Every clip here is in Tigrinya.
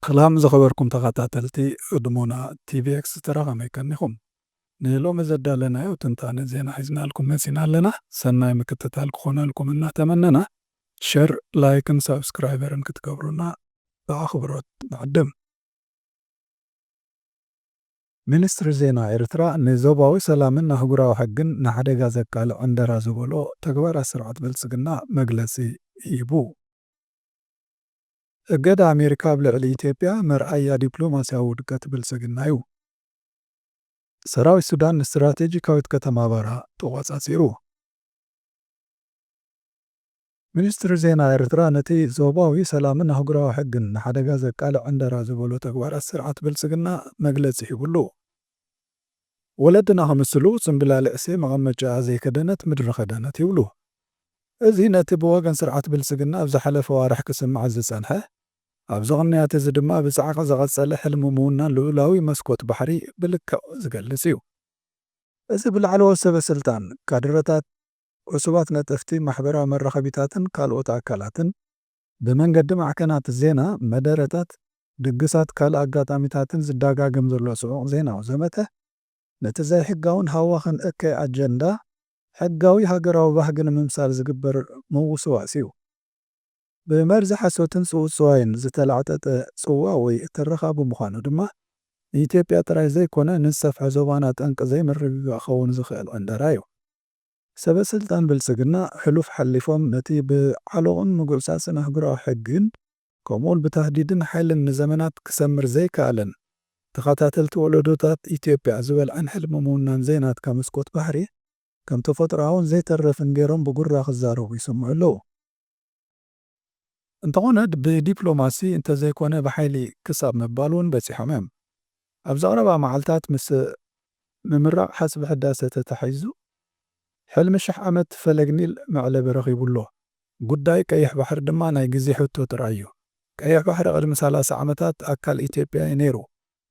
كلام زخبركم تغطاتلتي ادمونا تي في اكس ترغم يكنيكم نيلو مزدا لنا وتنتاني زينا حزنا لكم مسينا لنا سنة مكتتال كونا لكم إنا تمننا شير لايكن سبسكرايبرن كتكبرونا بأخبرات معدم ሚኒስትሪ ዜና ኤርትራ ንዞባዊ ሰላምን ኣህጉራዊ ሕግን ንሓደጋ ዘቃልዕ ዕንደራ ዝበሎ ተግባራት ስርዓት ብልጽግና መግለጺ ሂቡ። እገዳ ኣሜሪካ ኣብ ልዕሊ ኢትዮጵያ መርኣያ ዲፕሎማስያዊ ውድቀት ብልጽግና እዩ። ሰራዊት ሱዳን ንስትራቴጂካዊት ከተማ በራ ተቖጻጺሩ። ሚኒስትሪ ዜና ኤርትራ ነቲ ዞባዊ ሰላምን ኣህጉራዊ ሕግን ንሓደጋ ዘቃልዕ ዕንደራ ዝበሎ ተግባራት ስርዓት ብልጽግና መግለጺ ሂቡሉ። ወለድና ከምስሉ ጽምብላልዕሴ መቐመጫ ዘይከደነት ምድሪ ኸደነት ይብሉ። እዚ ነቲ ብወገን ስርዓት ብልጽግና ኣብ ዝሓለፈ ዋርሕ ክስማዕ ዝጸንሐ ኣብ ዝቕንያት እዚ ድማ ብጻዕቂ ዝቐጸለ ሕልሚ ምውናን ልዑላዊ መስኮት ባሕሪ ብልክዕ ዝገልጽ እዩ። እዚ ብላዕለዎት ሰበስልጣን ካድረታት ዕሱባት ነጠፍቲ ማሕበራዊ መራኸቢታትን ካልኦት ኣካላትን ብመንገዲ ማዕከናት ዜና መደረታት ድግሳት ካልእ ኣጋጣሚታትን ዝዳጋገም ዘሎ ጽዑቕ ዜናዊ ዘመተ ነቲ ዘይሕጋውን ሃዋኽን እከይ ኣጀንዳ ሕጋዊ ሃገራዊ ባህጊ ንምምሳል ዝግበር ምውስዋስ እዩ። ብመርዚ ሓሶትን ጽውጽዋይን ዝተላዕጠጠ ጽዋ ወይ እተረኻቡ ምዃኑ ድማ ንኢትዮጵያ ጥራይ ዘይኮነ ንሰፍሐ ዞባና ጠንቂ ዘይምርግጋእ ኸውን ዝኽእል ዕንደራ እዩ። ሰበስልጣን ብልጽግና ሕሉፍ ሓሊፎም ነቲ ብዓለቕን ምጉዕሳጽን ኣህጉራዊ ሕግን ከምኡውን ብተህዲድን ሓይልን ንዘመናት ክሰምር ዘይከኣለን ተኸታተልቲ ወለዶታት ኢትዮጵያ ዝበልዐን ሕልሚ ምውናን ዜናት ካብ መስኮት ባሕሪ ከም ተፈጥሮኣውን ዘይተረፍን ገይሮም ብጉራ ክዛረቡ ይስምዑ ኣለዉ። እንተኾነ ብዲፕሎማሲ እንተዘይኮነ ብሓይሊ ክሳብ ምባል እውን በፂሖም እዮም። ኣብ ዘቕረባ መዓልትታት ምስ ምምራቕ ሓፅቢ ሕዳሴ ተተሓሒዙ ሕልሚ 1000 ዓመት ፈለግኒል መዕለቢ ረኺቡሎ። ጉዳይ ቀይሕ ባሕሪ ድማ ናይ ግዜ ሕቶ ጥራይ እዩ። ቀይሕ ባሕሪ ቅድሚ 30 ዓመታት ኣካል ኢትዮጵያ እዩ ነይሩ።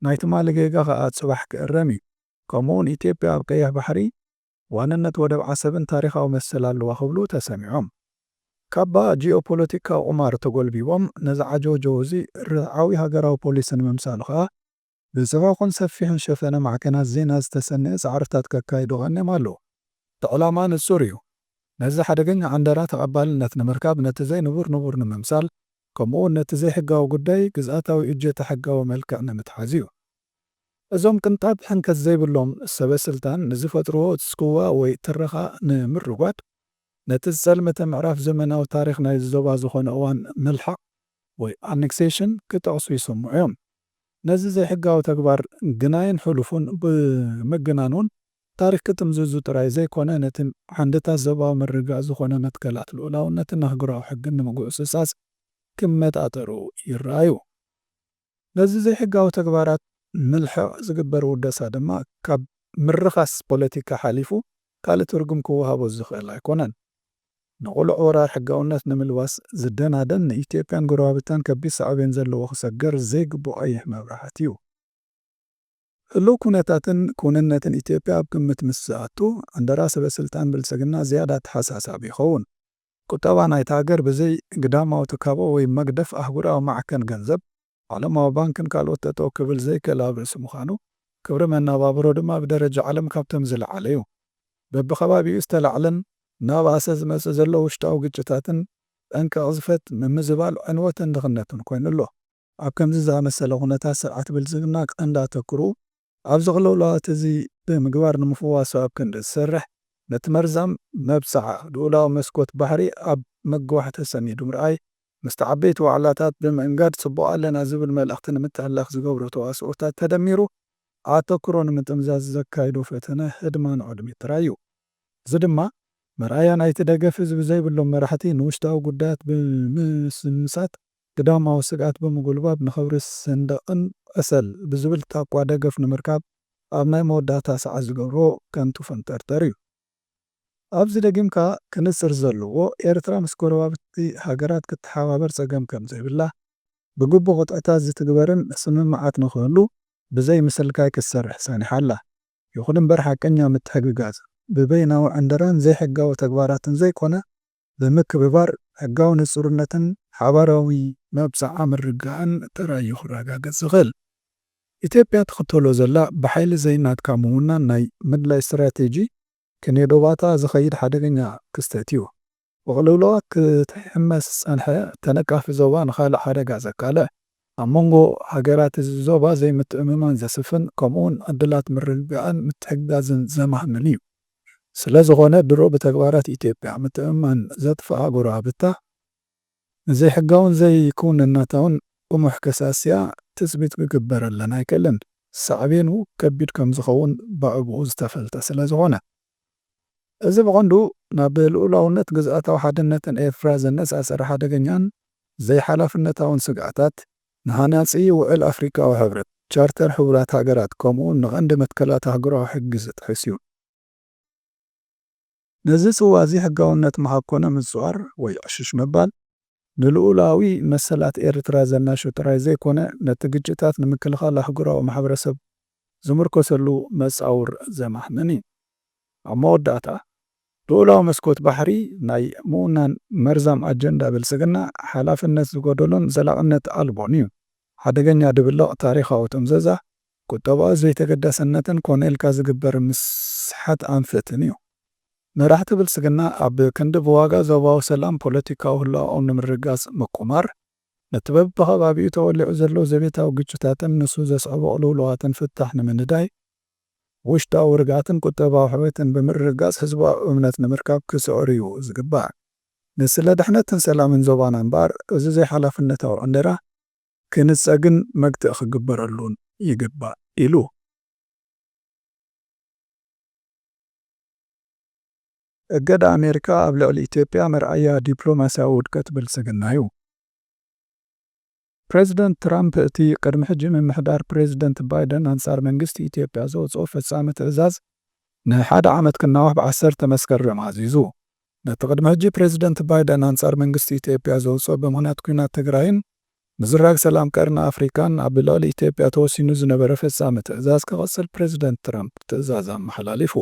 ናይ ትማሊ ጌጋ ኸኣ ጽባሕ ክእረም እዩ። ከምኡውን ኢትዮጵያ ኣብ ቀይሕ ባሕሪ ዋንነት ወደብ ዓሰብን ታሪኻዊ መሰል ኣለዋ ክብሉ ተሰሚዖም። ካባ ጂኦፖለቲካዊ ቁማር ተጐልቢቦም ነዚ ዓጀውጀው እዚ ርትዓዊ ሃገራዊ ፖሊሲ ንምምሳሉ ኸኣ ብጽዑቕን ሰፊሕን ሸፈነ ማዕከናት ዜና ዝተሰንዐ ፃዕርታት ከካይዱ ቐኒዮም ኣለዉ። እቲ ዕላማ ንጹር እዩ። ነዚ ሓደገኛ ዓንደራ ተቐባልነት ንምርካብ ነቲ ዘይንቡር ንቡር ንምምሳል ከምኡውን ነቲ ዘይሕጋዊ ጉዳይ ግዝኣታዊ እጀተ ሕጋዊ መልክዕ ንምትሓዝ እዩ። እዞም ቅንጣብ ሕንከት ዘይብሎም ሰበስልጣን ንዝፈጥርዎ ጽክዋ ወይ ትረኻ ንምርጓድ ነቲ ዝጸልመተ ምዕራፍ ዘመናዊ ታሪኽ ናይ ዞባ ዝኾነ እዋን ምልሓቕ ወይ ኣኔክሴሽን ክጠቕሱ ይስምዑ እዮም። ነዚ ዘይሕጋዊ ተግባር ግናይን ሕሉፉን ብምግናኑን ታሪኽ ክጥምዝዙ ጥራይ ዘይኮነ ነቲ ዓንድታት ዞባዊ ምርጋእ ዝኾነ መትከላት ልኡላውነትን ኣህጉራዊ ሕግን ንምጉዕስሳስ ክመጣጠሩ ይረኣዩ። ነዚ ዘይሕጋዊ ተግባራት ምልሕቕ ዝግበር ውደሳ ድማ ካብ ምርኻስ ፖለቲካ ሓሊፉ ካልእ ትርጉም ክወሃቦ ዝኽእል ኣይኮነን። ንቑልዕ ወራር ሕጋውነት ንምልባስ ዝደናደን ንኢትዮጵያን ጎረባብታን ከቢድ ሳዕቤን ዘለዎ ክሰገር ዘይግቡእ ቀይሕ መብራህቲ እዩ። ህሉው ኩነታትን ኩንነትን ኢትዮጵያ ኣብ ግምት ምስ ዝኣቱ ዕንደራ ሰበስልጣን ብልጽግና ዝያዳ ተሓሳሳቢ ይኸውን። ቁጠባ ናይቲ ሃገር ብዘይ ግዳማዊ ትካቦ ወይ መግደፍ ኣህጉራዊ ማዕከን ገንዘብ ዓለማዊ ባንክን ካልኦት ጠጠው ክብል ዘይክእል ኣብ ርእሲ ምዃኑ ክብሪ መነባብሮ ድማ ብደረጃ ዓለም ካብቶም ዝለዓለ እዩ። በብኸባቢኡ ዝተላዕለን ናብ ኣሰ ዝመጽእ ዘሎ ውሽጣዊ ግጭታትን ጠንቂ ቅዝፈት ምምዝባል ዕንወትን ድኽነትን ኮይኑ ኣሎ። ኣብ ከምዚ ዝኣመሰለ ኩነታት ስርዓት ብልጽግና ቀንዲ ኣተኩሩ ኣብ ዝቕልውላዋት እዚ ብምግባር ንምፍዋሱ ኣብ ክንዲ ዝሰርሕ ነቲ መርዛም መብፅዓ ልኡላዊ መስኮት ባሕሪ ኣብ መግዋሕ ተሰኒዱ ምርኣይ ምስቲ ዓበይቲ ዋዕላታት ብምእንጋድ ጽቡቕ ኣለና ዝብል መልእኽቲ ንምትሕልላኽ ዝገብሮ ተዋስኦታት ተደሚሩ ኣተኩሮ ንምጥምዛዝ ዘካይዶ ፈተነ ህድማን ዕድሚት ጥራይ እዩ። እዚ ድማ መርኣያ ናይቲ ደገፍ ህዝቢ ዘይብሎም መራሕቲ ንውሽጣዊ ጉዳያት ብምስምሳት ግዳማዊ ስግኣት ብምጉልባብ ንኽብሪ ሰንደቕን ዕሰል ብዝብል ታኳ ደገፍ ንምርካብ ኣብ ናይ መወዳእታ ሰዓት ዝገብሮ ከንቱ ፈንጠርጠር እዩ። ኣብዚ ደጊምካ ክንጽር ዘለዎ ኤርትራ ምስ ጎረባብቲ ሃገራት ክትሓባበር ጸገም ከም ዘይብላ ብግቡእ ቅጥዕታት ዝትግበርን ስምምዓት ንኽህሉ ብዘይ ምስልካይ ክትሰርሕ ሰኒሓ ኣላ። ይኹን እምበር ሓቀኛ ምትሕግጋዝ ብበይናዊ ዕንደራን ዘይሕጋዊ ተግባራትን ዘይኮነ ብምክብባር ሕጋዊ ንጹርነትን ሓባራዊ መብጽዓ ምርግጋእን ጥራይ እዩ ክረጋገጽ ዝኽእል። ኢትዮጵያ ትኽተሎ ዘላ ብሓይሊ ዘይናድካ ምውናን ናይ ምድላይ ስትራቴጂ ከነዶባታ ዝኸይድ ሓደገኛ ክስተት እዩ። ብቕልውለዋ ክትሕመስ ዝጸንሐ ተነቃፊ ዞባ ንኻልእ ሓደጋ ዘቃልዕ ኣብ መንጎ ሃገራት እዚ ዞባ ዘይምትእምማን ዘስፍን ከምኡውን ዕድላት ምርግጋእን ምትሕግጋዝን ዘማህምን እዩ። ስለ ዝኾነ ድሮ ብተግባራት ኢትዮጵያ ምትእምማን ዘጥፍኣ ጎረባብታ ንዘይሕጋውን ዘይክውንነታውን ቁሙሕ ከሳስያ ትጽቢት ክግበረለን ኣይከለን። ሳዕቤኑ ከቢድ ከም ዝኸውን ብዕቡኡ ዝተፈልጠ ስለ ዝኾነ እዚ ብቐንዱ ናብ ልኡላውነት ግዝኣታዊ ሓድነትን ኤርትራ ዘነጻጸረ ሓደገኛን ዘይሓላፍነታውን ስግኣታት ንሃናጺ ውዕል ኣፍሪካዊ ሕብረት ቻርተር ሕቡራት ሃገራት ከምኡውን ንቐንዲ መትከላት ሃገራዊ ሕጊ ዝጥሕስ እዩ። ነዚ ጽዋዚ ሕጋውነት መሃኮነ ምጽዋር ወይ ዕሽሽ ምባል ንልኡላዊ መሰላት ኤርትራ ዘናሹ ጥራይ ዘይኮነ ነቲ ግጭታት ንምክልኻል ኣህጉራዊ ማሕበረሰብ ዝምርኮሰሉ መጻውር ዘማህምን እዩ። ኣብ መወዳእታ ልኡላዊ መስኮት ባሕሪ ናይ ምውናን መርዛም ኣጀንዳ ብልጽግና ሓላፍነት ዝጎደሎን ዘላቕነት ኣልቦን እዩ። ሓደገኛ ድብልቕ ታሪኻዊ ጥምዘዛ ቁጠባዊ ዘይተገዳስነትን ኮነኢልካ ዝግበር ምስሓት ኣንፈትን እዩ። መራሕቲ ብልጽግና ኣብ ክንዲ ብዋጋ ዞባዊ ሰላም ፖለቲካዊ ህላኦም ንምርጋጽ ምቁማር ነቲ በብኸባቢኡ ተወሊዑ ዘሎ ዘቤታዊ ግጭታትን ንሱ ዘስዕቦ ቅልውለዋትን ፍታሕ ንምንዳይ ውሽጣዊ ርግኣትን ቁጠባዊ ሕውየትን ብምርጋጽ ህዝባዊ እምነት ንምርካብ ክስዕር እዩ ዝግባእ። ንስለ ድሕነትን ሰላምን ዞባና እምበር እዚ ዘይሓላፍነታዊ ዕንደራ ክንጸግን መግትእ ክግበረሉን ይግባእ ኢሉ እገዳ ኣሜሪካ ኣብ ልዕሊ ኢትዮጵያ መርኣያ ዲፕሎማስያዊ ውድቀት ብልጽግና እዩ። ፕሬዚደንት ትራምፕ እቲ ቅድሚ ሕጂ ምምሕዳር ፕሬዚደንት ባይደን ኣንጻር መንግስቲ ኢትዮጵያ ዘውፅኦ ፈጻሚ ትእዛዝ ንሓደ ዓመት ክናዋሕ ብ10 መስከረም ኣዚዙ። ነቲ ቅድሚ ሕጂ ፕሬዚደንት ባይደን ኣንጻር መንግስቲ ኢትዮጵያ ዘውፅኦ ብምኽንያት ኩናት ትግራይን ምዝራግ ሰላም ቀርኒ ኣፍሪካን ኣብ ልዕሊ ኢትዮጵያ ተወሲኑ ዝነበረ ፈጻሚ ትእዛዝ ክቕጽል ፕሬዚደንት ትራምፕ ትእዛዝ ኣመሓላሊፉ።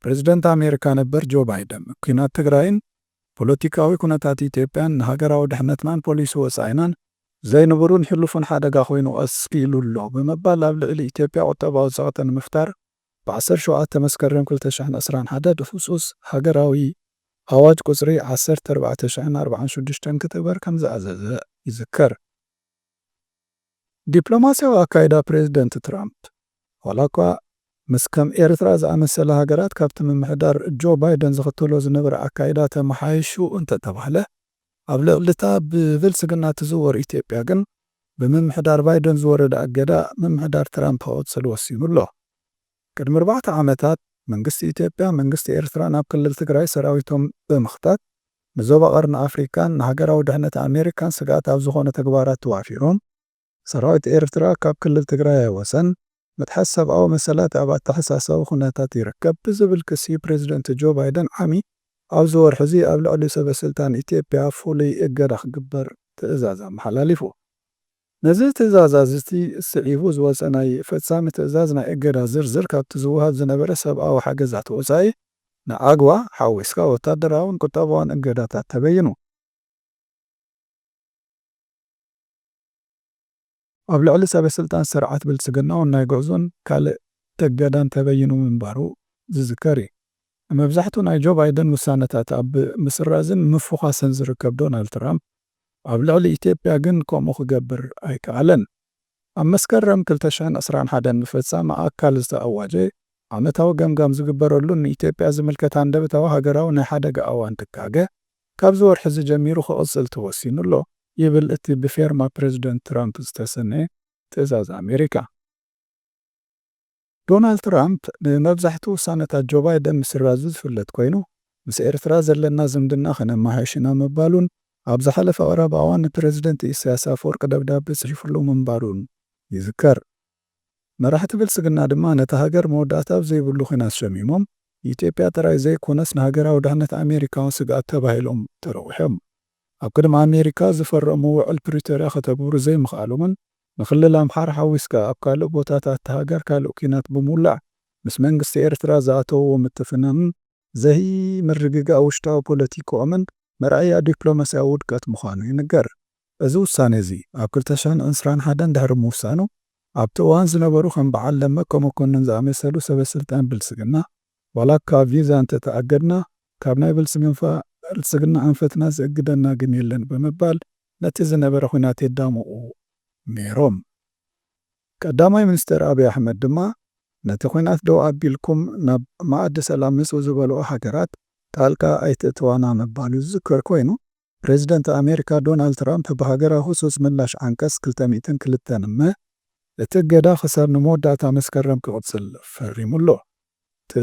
ፕሬዚደንት ኣሜሪካ ነበር ጆ ባይደን ኩናት ትግራይን ፖለቲካዊ ኩነታት ኢትዮጵያን ንሃገራዊ ድሕነትናን ፖሊሲ ወጻኢናን ዘይንብሩን ሕሉፉን ሓደጋ ኮይኑ ቀስኪሉ ኣሎ ብምባል ኣብ ልዕሊ ኢትዮጵያ ቁጠባዊ ጸቕጢ ንምፍጣር ብ17 መስከረም 2021 ድፍጹስ ሃገራዊ ኣዋጅ ቁጽሪ 1446 ክትግበር ከም ዝኣዘዘ ይዝከር። ዲፕሎማስያዊ ኣካይዳ ፕሬዚደንት ትራምፕ ዋላ እኳ ምስ ከም ኤርትራ ዝኣመሰለ ሃገራት ካብቲ ምምሕዳር ጆ ባይደን ዝኽተሎ ዝነበረ ኣካይዳ ተመሓይሹ እንተተባህለ ኣብ ልዕሊታ ብብልጽግና ትዝወር ኢትዮጵያ ግን ብምምሕዳር ባይደን ዝወረደ ኣገዳ ምምሕዳር ትራምፕ ክቕጽል ወሲኑ ኣሎ። ቅድሚ 4 ዓመታት መንግስቲ ኢትዮጵያ መንግስቲ ኤርትራ ናብ ክልል ትግራይ ሰራዊቶም ብምኽታት ንዞባ ቀርኒ ኣፍሪካን ንሃገራዊ ድሕነት ኣሜሪካን ስጋኣት ኣብ ዝኾነ ተግባራት ተዋፊሮም ሰራዊት ኤርትራ ካብ ክልል ትግራይ ኣይወሰን መትሓዝ ሰብኣዊ መሰላት ኣብ ኣተሓሳሳቢ ኩነታት ይርከብ ብዝብል ክሲ ፕሬዚደንት ጆ ባይደን ዓሚ ኣብዚ ወርሒ እዚ ኣብ ልዕሊ ሰበስልጣን ኢትዮጵያ ፍሉይ እገዳ ክግበር ትእዛዝ ኣመሓላሊፉ። ነዚ ትእዛዝ እቲ ስዒቡ ዝወፀ ናይ ፈጻሚ ትእዛዝ ናይ እገዳ ዝርዝር ካብቲ ዝውሃብ ዝነበረ ሰብኣዊ ሓገዛት ወፃኢ ንኣግዋ ሓዊስካ ወታደራውን ቁጠባውን እገዳታት ተበይኑ። ኣብ ልዕሊ ሰበስልጣን ስርዓት ብልጽግናውን ናይ ጉዕዞን ካልእ እገዳን ተበይኑ ምንባሩ ዝዝከር እዩ። መብዛሕትኡ ናይ ጆ ባይደን ውሳነታት ኣብ ምስራዝን ምፉኻስን ዝርከብ ዶናልድ ትራምፕ ኣብ ልዕሊ ኢትዮጵያ ግን ከምኡ ክገብር ኣይከኣለን። ኣብ መስከረም 2021 ምፍጻም ኣካል ዝተኣዋጀ ዓመታዊ ገምጋም ዝግበረሉ ንኢትዮጵያ ዝምልከት አንደበታዊ ሃገራዊ ናይ ሓደጋ እዋን ትካገ ካብዚ ወርሒ ዝጀሚሩ ክቕጽል ተወሲኑ ኣሎ ይብል እቲ ብፌርማ ፕሬዚደንት ትራምፕ ዝተሰነየ ትእዛዝ ኣሜሪካ። ዶናልድ ትራምፕ ንመብዛሕትኡ ውሳነታት ጆ ባይደን ምስራዙ ዝፍለጥ ኮይኑ ምስ ኤርትራ ዘለና ዝምድና ከነመሓይሽና ምባሉን ኣብ ዝሓለፈ ቀረባ እዋን ንፕሬዚደንት ኢሳያስ ኣፈወርቂ ደብዳቤ ጽሒፉሉ ምንባሩን ይዝከር። መራሕቲ ብልጽግና ድማ ነቲ ሃገር መወዳእታ ዘይብሉ ኩናት ሸሚሞም ኢትዮጵያ ጥራይ ዘይኮነስ ንሃገራዊ ድሕነት ኣሜሪካውን ስጋኣት ተባሂሎም ተረዊሖም። ኣብ ቅድሚ ኣሜሪካ ዝፈረሙ ውዕል ፕሪቶርያ ከተግብሩ ዘይምኽኣሎምን ንክልል ኣምሓራ ሓዊስካ ኣብ ካልእ ቦታታት ሃገር ካልእ ኩናት ብምውላዕ ምስ መንግስቲ ኤርትራ ዝኣተውዎ ምትፍናንን ዘሂ ምርግጋእ ውሽጣዊ ፖለቲካኦምን መርኣያ ዲፕሎማስያዊ ውድቀት ምዃኑ ይንገር። እዚ ውሳነ እዚ ኣብ 2021 ድሕሪ ምውሳኑ ኣብቲ እዋን ዝነበሩ ከም በዓል ደመቀ መኮንን ዝኣመሰሉ ሰበስልጣን ብልጽግና ዋላ ካብ ቪዛ እንተተኣገድና ካብ ናይ ብልጽግና ኣንፈትና ዝእግደና ግን የለን ብምባል ነቲ ዝነበረ ኩናት የዳምቑ ነይሮም። ቀዳማይ ሚኒስትር ኣብይ ኣሕመድ ድማ ነቲ ኩናት ደው ኣቢልኩም ናብ ማኣዲ ሰላም ምጽኡ ዝበልዑ ሃገራት ጣልቃ ኣይትእትዋና ምባሉ ዝዝከር ኮይኑ ፕሬዚደንት ኣሜሪካ ዶናልድ ትራምፕ ብሃገራዊ ህጹጽ ምላሽ ዓንቀጽ 202 እቲ እገዳ ክሳብ ንመወዳእታ መስከረም ክቕጽል ፈሪሙሎ።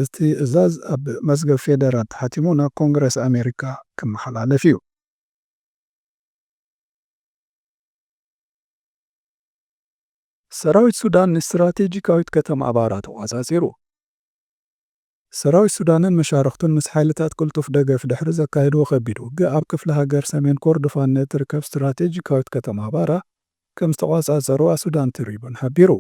እቲ እዛዝ ኣብ መዝገብ ፌደራል ተሓቲሙ ናብ ኮንግረስ ኣሜሪካ ክመሓላለፍ እዩ። ሰራዊት ሱዳን ንስትራቴጂካዊት ከተማ ኣባራ ተቆጻጺሩ። ሰራዊት ሱዳንን መሻርክቱን ምስ ሓይልታት ቅልጡፍ ደገፍ ድሕሪ ዘካየድዎ ከቢድ ውግእ ኣብ ክፍለ ሃገር ሰሜን ኮርዶፋን እትርከብ ስትራቴጂካዊት ከተማ ኣባራ ከም ዝተቆጻጸርዋ ሱዳን ትሪቡን ሓቢሩ።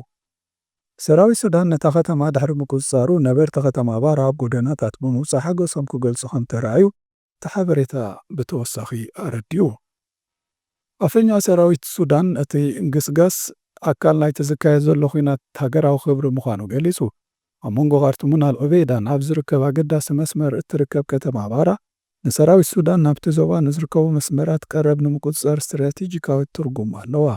ሰራዊት ሱዳን ነታ ከተማ ድሕሪ ምቁጽጻሩ ነበርቲ ከተማ ኣባራ ኣብ ጎደናታት ብምውጻእ ሓጎሶም ክገልጹ ከም ተረኣዩ እቲ ሓበሬታ ብተወሳኺ ኣረዲኡ። ኣፈኛ ሰራዊት ሱዳን እቲ እንቅስቃስ ኣካል ናይቲ ዝካየድ ዘሎ ኩናት ሃገራዊ ክብሪ ምዃኑ ገሊጹ። ኣብ መንጎ ካርቱምን ኣልዑቤይዳን ኣብ ዝርከብ ኣገዳሲ መስመር እትርከብ ከተማ ኣባራ ንሰራዊት ሱዳን ናብቲ ዞባ ንዝርከቡ መስመራት ቀረብ ንምቁጽጻር ስትራቴጂካዊት ትርጉም ኣለዋ።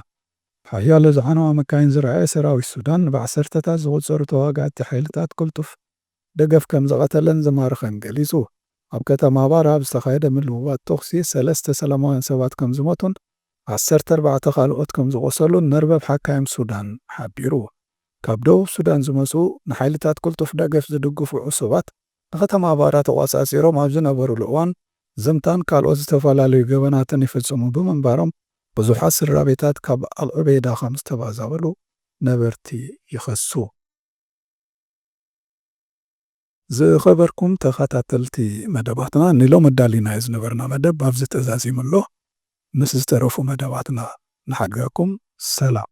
ሓያሎ ዝዓነዋ መካይን ዝረኣየ ሰራዊት ሱዳን ብዓሰርተታት ዝቑጸሩ ተዋጋእቲ ሓይልታት ቅልጡፍ ደገፍ ከም ዝቐተለን ዝማረኸን ገሊጹ። ኣብ ከተማ ኣባራ ኣብ ዝተኻየደ ምልውዋጥ ተኹሲ 3 ሰላማውያን ሰባት ከም ዝሞቱን 14 ካልኦት ከም ዝቆሰሉን መርበብ ሓካይም ሱዳን ሓቢሩ። ካብ ደቡብ ሱዳን ዝመጹ ንሓይልታት ቅልጡፍ ደገፍ ዝድግፉ ዕሱባት ንከተማ ኣባራ ተቆጻጺሮም ኣብ ዝነበሩሉ እዋን ዘምታን ካልኦት ዝተፈላለዩ ገበናትን ይፍጽሙ ብምንባሮም ብዙሓት ስድራቤታት ካብ ኣልዑቤይዳ ከም ዝተባዛበሉ ነበርቲ ይኸሱ። ዝኸበርኩም ተኸታተልቲ መደባትና ንሎም ኣዳሊናዮ ዝነበርና መደብ ኣብዚ ተዛዚሙሎ። ምስ ዝተረፉ መደባትና ንሓድጋኩም ሰላም።